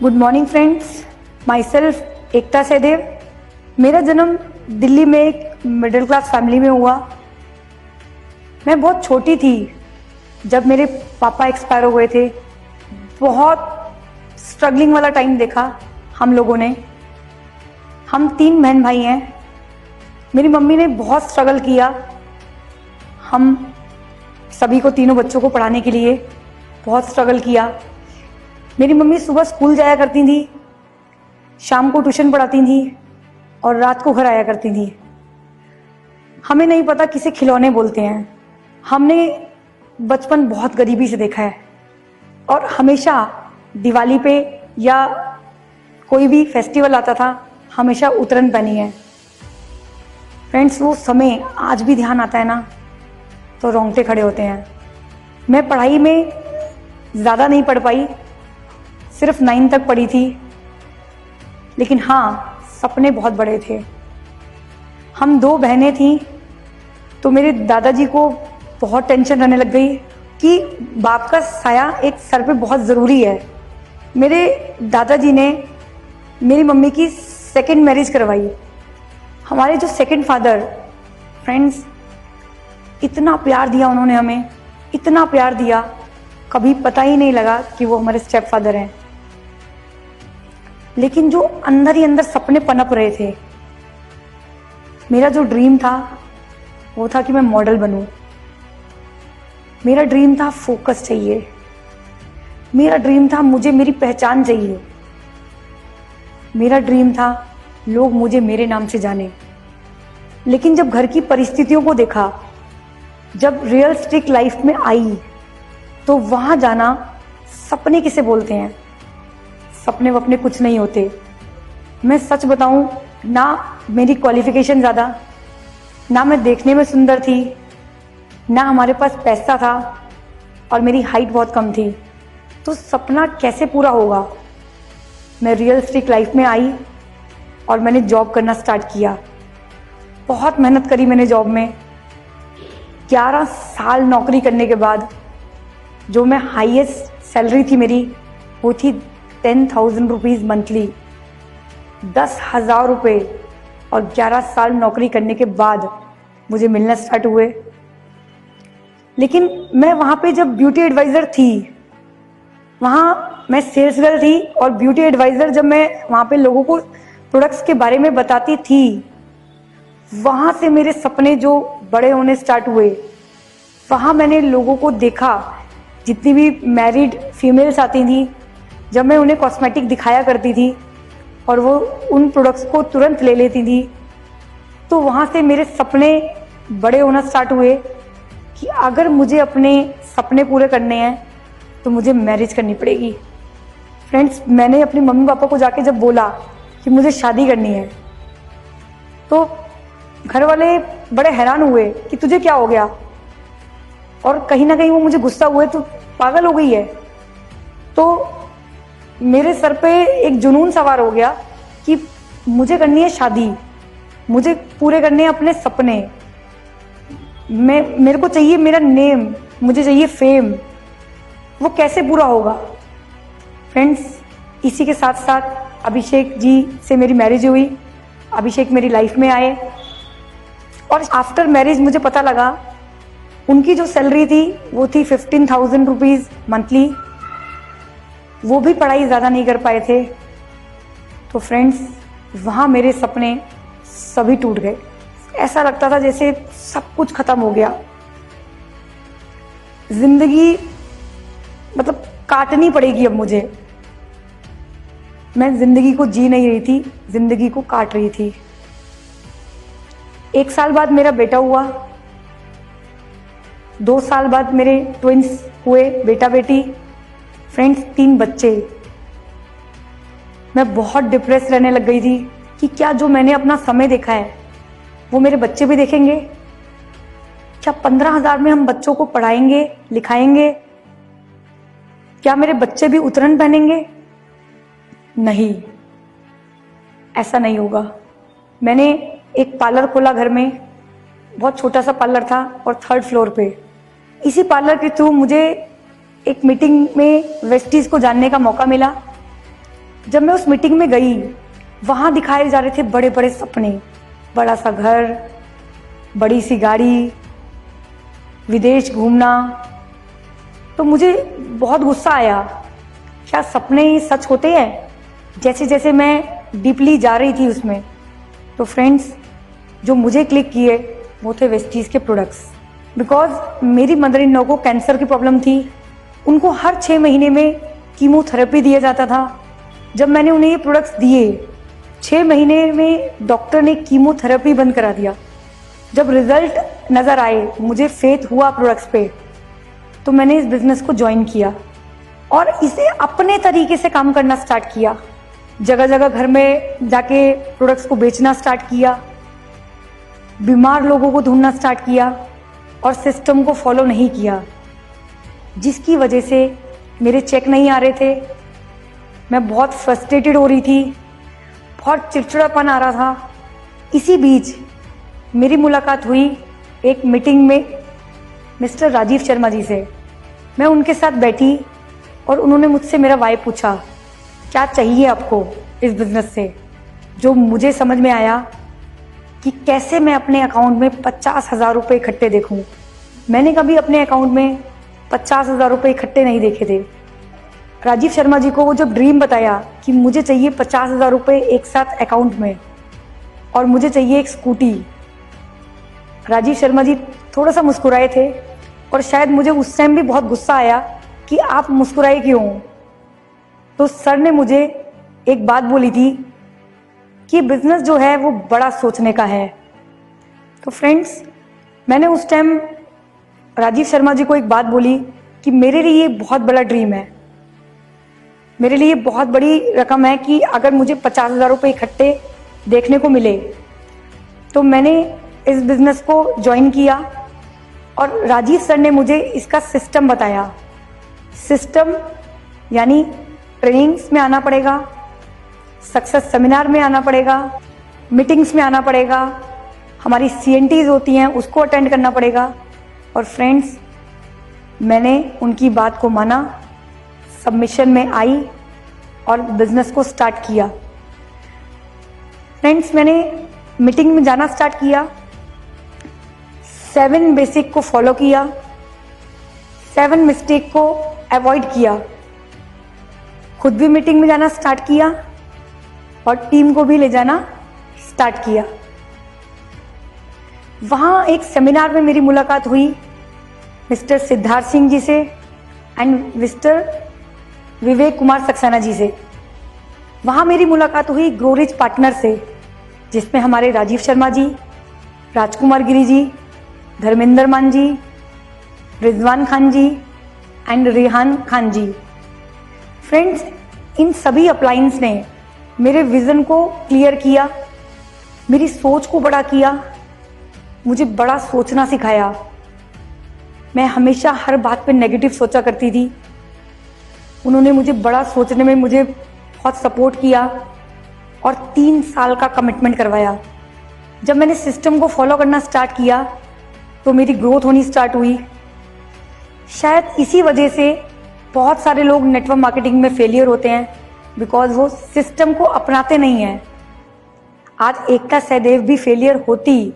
Good morning friends, myself Ekta Sahdev. मेरा जन्म दिल्ली में एक मिडिल क्लास फैमिली में हुआ। मैं बहुत छोटी थी जब मेरे पापा एक्सपायर हो गए थे। बहुत स्ट्रगलिंग वाला टाइम देखा हम लोगों ने। हम 3 बहन भाई हैं। मेरी मम्मी ने बहुत स्ट्रगल किया हम सभी को, तीनों बच्चों को पढ़ाने के लिए बहुत स्ट्रगल किया। मेरी मम्मी सुबह स्कूल जाया करती थी, शाम को ट्यूशन पढ़ाती थी और रात को घर आया करती थी। हमें नहीं पता किसे खिलौने बोलते हैं। हमने बचपन बहुत गरीबी से देखा है और हमेशा दिवाली पे या कोई भी फेस्टिवल आता था हमेशा उतरन पहनी है। फ्रेंड्स, वो समय आज भी ध्यान आता है ना तो रोंगटे खड़े होते हैं। मैं पढ़ाई में ज़्यादा नहीं पढ़ पाई, सिर्फ 9 तक पढ़ी थी, लेकिन हाँ सपने बहुत बड़े थे। हम 2 बहनें थीं तो मेरे दादाजी को बहुत टेंशन रहने लग गई कि बाप का साया एक सर पे बहुत ज़रूरी है। मेरे दादाजी ने मेरी मम्मी की सेकंड मैरिज करवाई। हमारे जो सेकंड फादर, फ्रेंड्स, इतना प्यार दिया उन्होंने हमें, इतना प्यार दिया, कभी पता ही नहीं लगा कि वो हमारे स्टेप फादर हैं। लेकिन जो अंदर ही अंदर सपने पनप रहे थे, मेरा जो ड्रीम था वो था कि मैं मॉडल बनूं। मेरा ड्रीम था फोकस चाहिए। मेरा ड्रीम था मुझे मेरी पहचान चाहिए। मेरा ड्रीम था लोग मुझे मेरे नाम से जाने। लेकिन जब घर की परिस्थितियों को देखा, जब रियलिस्टिक लाइफ में आई, तो वहां जाना, सपने किसे बोलते हैं, सपने वपने कुछ नहीं होते। मैं सच बताऊं, ना मेरी क्वालिफिकेशन ज़्यादा, ना मैं देखने में सुंदर थी, ना हमारे पास पैसा था और मेरी हाइट बहुत कम थी। तो सपना कैसे पूरा होगा। मैं रियलिस्टिक लाइफ में आई और मैंने जॉब करना स्टार्ट किया। बहुत मेहनत करी मैंने जॉब में। 11 साल नौकरी करने के बाद जो मैं हाईएस्ट सैलरी थी मेरी, वो थी 10,000 रुपीज़ मंथली, 10,000 रुपये। और 11 साल नौकरी करने के बाद मुझे मिलना स्टार्ट हुए। लेकिन मैं वहाँ पे जब ब्यूटी एडवाइज़र थी, वहाँ मैं सेल्स गर्ल थी और ब्यूटी एडवाइज़र जब मैं वहाँ पे लोगों को प्रोडक्ट्स के बारे में बताती थी, वहाँ से मेरे सपने जो बड़े होने स्टार्ट हुए। वहाँ मैंने लोगों को देखा, जितनी भी मैरिड फीमेल्स आती थी, जब मैं उन्हें कॉस्मेटिक दिखाया करती थी और वो उन प्रोडक्ट्स को तुरंत ले लेती थी, तो वहाँ से मेरे सपने बड़े होना स्टार्ट हुए कि अगर मुझे अपने सपने पूरे करने हैं तो मुझे मैरिज करनी पड़ेगी। फ्रेंड्स, मैंने अपने मम्मी पापा को जाके जब बोला कि मुझे शादी करनी है, तो घर वाले बड़े हैरान हुए कि तुझे क्या हो गया, और कहीं ना कहीं वो मुझे गुस्सा हुए, तू पागल हो गई है। तो मेरे सर पे एक जुनून सवार हो गया कि मुझे करनी है शादी, मुझे पूरे करने हैं अपने सपने। मेरे को चाहिए मेरा नेम, मुझे चाहिए फेम। वो कैसे पूरा होगा। फ्रेंड्स, इसी के साथ साथ अभिषेक जी से मेरी मैरिज हुई। अभिषेक मेरी लाइफ में आए और आफ्टर मैरिज मुझे पता लगा उनकी जो सैलरी थी वो थी 15,000 रुपीज़ मंथली। वो भी पढ़ाई ज़्यादा नहीं कर पाए थे। तो फ्रेंड्स, वहाँ मेरे सपने सभी टूट गए। ऐसा लगता था जैसे सब कुछ खत्म हो गया। जिंदगी मतलब काटनी पड़ेगी अब मुझे। मैं जिंदगी को जी नहीं रही थी, जिंदगी को काट रही थी। 1 साल बाद मेरा बेटा हुआ। 2 साल बाद मेरे ट्विंस हुए, बेटा बेटी। फ्रेंड्स, 3 बच्चे। मैं बहुत डिप्रेस रहने लग गई थी कि क्या जो मैंने अपना समय देखा है वो मेरे बच्चे भी देखेंगे। क्या 15,000 में हम बच्चों को पढ़ाएंगे, लिखाएंगे? क्या मेरे बच्चे भी उतरन पहनेंगे? नहीं, ऐसा नहीं होगा। मैंने एक पार्लर खोला घर में। बहुत छोटा सा पार्लर था और 3rd फ्लोर पे। इसी पार्लर के थ्रू मुझे एक मीटिंग में वेस्टीज को जानने का मौका मिला। जब मैं उस मीटिंग में गई, वहाँ दिखाए जा रहे थे बड़े बड़े सपने, बड़ा सा घर, बड़ी सी गाड़ी, विदेश घूमना। तो मुझे बहुत गुस्सा आया, क्या सपने सच होते हैं? जैसे जैसे मैं डीपली जा रही थी उसमें, तो फ्रेंड्स जो मुझे क्लिक किए वो थे वेस्टीज के प्रोडक्ट्स। बिकॉज मेरी मदर इन लॉ को कैंसर की प्रॉब्लम थी, उनको हर 6 महीने में कीमोथेरेपी दिया जाता था। जब मैंने उन्हें ये प्रोडक्ट्स दिए, 6 महीने में डॉक्टर ने कीमोथेरेपी बंद करा दिया। जब रिजल्ट नज़र आए, मुझे फेथ हुआ प्रोडक्ट्स पे, तो मैंने इस बिज़नेस को ज्वाइन किया और इसे अपने तरीके से काम करना स्टार्ट किया। जगह जगह घर में जाके प्रोडक्ट्स को बेचना स्टार्ट किया, बीमार लोगों को ढूंढना स्टार्ट किया और सिस्टम को फॉलो नहीं किया, जिसकी वजह से मेरे चेक नहीं आ रहे थे। मैं बहुत फ्रस्ट्रेटेड हो रही थी, बहुत चिड़चिड़ापन आ रहा था। इसी बीच मेरी मुलाकात हुई एक मीटिंग में मिस्टर राजीव शर्मा जी से। मैं उनके साथ बैठी और उन्होंने मुझसे मेरा वाई पूछा, क्या चाहिए आपको इस बिज़नेस से? जो मुझे समझ में आया कि कैसे मैं अपने अकाउंट में 50,000 रुपये इकट्ठे देखूं। मैंने कभी अपने अकाउंट में 50,000 रुपये इकट्ठे नहीं देखे थे। राजीव शर्मा जी को वो जब ड्रीम बताया कि मुझे चाहिए 50,000 रुपये एक साथ अकाउंट में और मुझे चाहिए एक स्कूटी, राजीव शर्मा जी थोड़ा सा मुस्कुराए थे और शायद मुझे उस टाइम भी बहुत गुस्सा आया कि आप मुस्कुराए क्यों। तो सर ने मुझे एक बात बोली थी कि बिजनेस जो है वो बड़ा सोचने का है। तो फ्रेंड्स, मैंने उस टाइम राजीव शर्मा जी को एक बात बोली कि मेरे लिए ये बहुत बड़ा ड्रीम है, मेरे लिए बहुत बड़ी रकम है कि अगर मुझे 50,000 रुपये इकट्ठे देखने को मिले। तो मैंने इस बिज़नेस को ज्वाइन किया और राजीव सर ने मुझे इसका सिस्टम बताया। सिस्टम यानी ट्रेनिंग्स में आना पड़ेगा, सक्सेस सेमिनार में आना पड़ेगा, मीटिंग्स में आना पड़ेगा, हमारी CNTs होती हैं उसको अटेंड करना पड़ेगा। और फ्रेंड्स, मैंने उनकी बात को माना, सबमिशन में आई और बिजनेस को स्टार्ट किया। फ्रेंड्स, मैंने मीटिंग में जाना स्टार्ट किया, 7 बेसिक को फॉलो किया, 7 मिस्टेक को अवॉइड किया, खुद भी मीटिंग में जाना स्टार्ट किया और टीम को भी ले जाना स्टार्ट किया। वहाँ एक सेमिनार में मेरी मुलाकात हुई मिस्टर सिद्धार्थ सिंह जी से एंड मिस्टर विवेक कुमार सक्सेना जी से। वहाँ मेरी मुलाकात हुई ग्रोरिच पार्टनर से, जिसमें हमारे राजीव शर्मा जी, राजकुमार गिरी जी, धर्मेंद्र मान जी, रिजवान खान जी एंड रेहान खान जी। फ्रेंड्स, इन सभी अपलाइंस ने मेरे विज़न को क्लियर किया, मेरी सोच को बड़ा किया, मुझे बड़ा सोचना सिखाया। मैं हमेशा हर बात पे नेगेटिव सोचा करती थी, उन्होंने मुझे बड़ा सोचने में मुझे बहुत सपोर्ट किया और 3 साल का कमिटमेंट करवाया। जब मैंने सिस्टम को फॉलो करना स्टार्ट किया तो मेरी ग्रोथ होनी स्टार्ट हुई। शायद इसी वजह से बहुत सारे लोग नेटवर्क मार्केटिंग में फेलियर होते हैं, बिकॉज वो सिस्टम को अपनाते नहीं हैं। आज एकता सहदेव भी फेलियर होती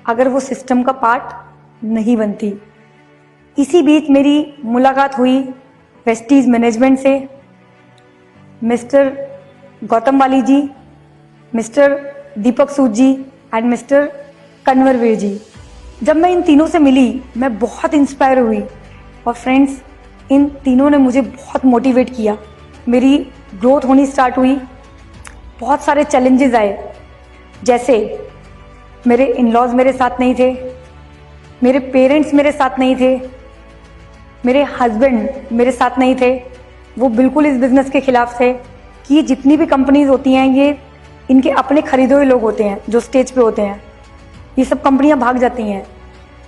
अगर वो सिस्टम का पार्ट नहीं बनती। इसी बीच मेरी मुलाकात हुई वेस्टीज मैनेजमेंट से, mister Gautam Bali ji, mister Deepak Sood ji and mister Kanwarbir ji. जब मैं इन तीनों से मिली, मैं बहुत इंस्पायर हुई और फ्रेंड्स, इन तीनों ने मुझे बहुत मोटिवेट किया। मेरी ग्रोथ होनी स्टार्ट हुई। बहुत सारे चैलेंजेस आए, जैसे मेरे इन-लॉज मेरे साथ नहीं थे, मेरे पेरेंट्स मेरे साथ नहीं थे, मेरे हस्बैंड मेरे साथ नहीं थे। वो बिल्कुल इस बिज़नेस के खिलाफ थे कि ये जितनी भी कंपनीज होती हैं, ये इनके अपने खरीदे हुए लोग होते हैं जो स्टेज पे होते हैं, ये सब कंपनियां भाग जाती हैं।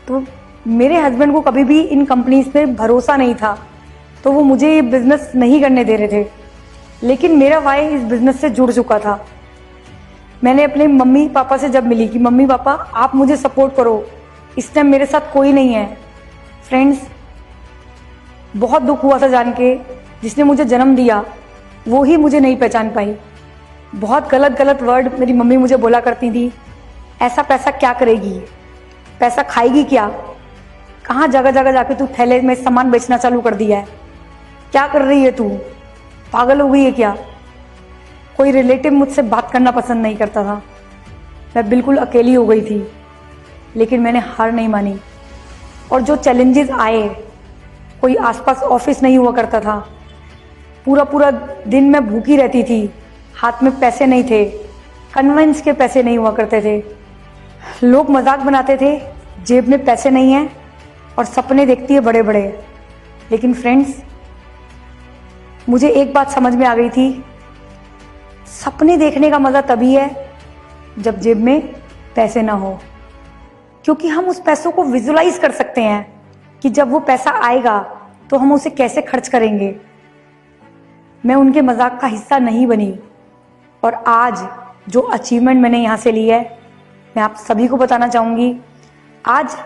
तो मेरे हस्बैंड को कभी भी इन कंपनीज पे भरोसा नहीं था, तो वो मुझे ये बिज़नेस नहीं करने दे रहे थे। लेकिन मेरा वाई इस बिज़नेस से जुड़ चुका था। मैंने अपने मम्मी पापा से जब मिली कि मम्मी पापा आप मुझे सपोर्ट करो, इस टाइम मेरे साथ कोई नहीं है। फ्रेंड्स, बहुत दुख हुआ था जान के, जिसने मुझे जन्म दिया वो ही मुझे नहीं पहचान पाई। बहुत गलत गलत वर्ड मेरी मम्मी मुझे बोला करती थी। ऐसा पैसा क्या करेगी, पैसा खाएगी क्या, कहाँ जगह जगह जाके तू थैले में सामान बेचना चालू कर दिया है, क्या कर रही है तू, पागल हो गई है क्या। कोई रिलेटिव मुझसे बात करना पसंद नहीं करता था। मैं बिल्कुल अकेली हो गई थी, लेकिन मैंने हार नहीं मानी। और जो चैलेंजेस आए, कोई आसपास ऑफिस नहीं हुआ करता था, पूरा पूरा दिन मैं भूखी रहती थी, हाथ में पैसे नहीं थे, कन्वेंस के पैसे नहीं हुआ करते थे। लोग मजाक बनाते थे जेब में पैसे नहीं है और सपने देखती है बड़े बड़े। लेकिन फ्रेंड्स, मुझे एक बात समझ में आ गई थी, सपने देखने का मज़ा तभी है जब जेब में पैसे ना हो, क्योंकि हम उस पैसों को विजुलाइज कर सकते हैं कि जब वो पैसा आएगा तो हम उसे कैसे खर्च करेंगे। मैं उनके मजाक का हिस्सा नहीं बनी और आज जो अचीवमेंट मैंने यहाँ से ली है, मैं आप सभी को बताना चाहूँगी। आज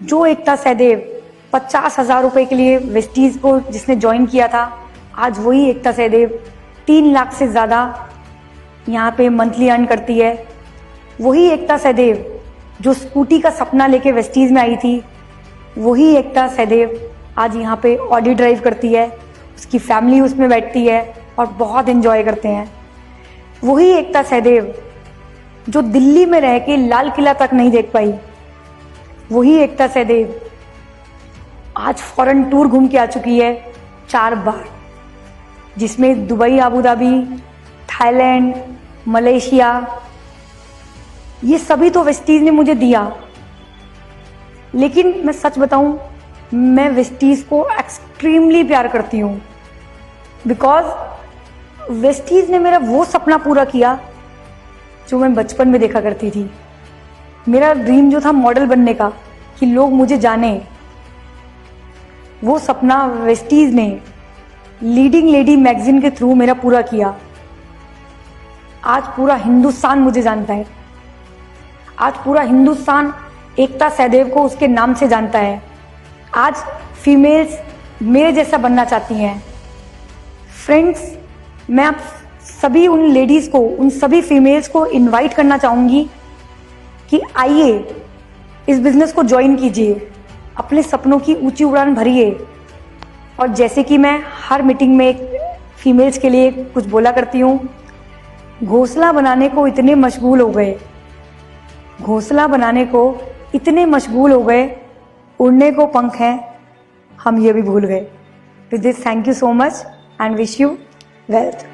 जो एकता सहदेव 50,000 रुपए के लिए वेस्टीज को जिसने ज्वाइन किया था, आज वही एकता सहदेव 3 लाख से ज़्यादा यहाँ पे मंथली अर्न करती है। वही एकता सहदेव जो स्कूटी का सपना लेके वेस्टीज में आई थी, वही एकता सहदेव आज यहाँ पे ऑडी ड्राइव करती है, उसकी फैमिली उसमें बैठती है और बहुत एंजॉय करते हैं। वही एकता सहदेव जो दिल्ली में रह के लाल किला तक नहीं देख पाई, वही एकता सहदेव आज फॉरेन टूर घूम के आ चुकी है 4 बार, जिसमें Dubai, Abu Dhabi, Thailand, Malaysia, ये सभी तो वेस्टीज ने मुझे दिया। लेकिन मैं सच बताऊं, मैं वेस्टीज को एक्सट्रीमली प्यार करती हूँ, बिकॉज वेस्टीज ने मेरा वो सपना पूरा किया जो मैं बचपन में देखा करती थी। मेरा ड्रीम जो था मॉडल बनने का, कि लोग मुझे जाने, वो सपना वेस्टीज ने लीडिंग लेडी मैगजीन के थ्रू मेरा पूरा किया। आज पूरा हिंदुस्तान मुझे जानता है, आज पूरा हिंदुस्तान एकता सहदेव को उसके नाम से जानता है। आज फीमेल्स मेरे जैसा बनना चाहती हैं। फ्रेंड्स, मैं आप सभी उन लेडीज़ को, उन सभी फीमेल्स को इनवाइट करना चाहूँगी कि आइए इस बिज़नेस को ज्वाइन कीजिए, अपने सपनों की ऊंची उड़ान भरिए। और जैसे कि मैं हर मीटिंग में एक फीमेल्स के लिए कुछ बोला करती हूँ, घोंसला बनाने को इतने मशगूल हो गए, घोंसला बनाने को इतने मशगूल हो गए, उड़ने को पंख हैं, हम ये भी भूल गए। With this, thank you so much and wish you wealth.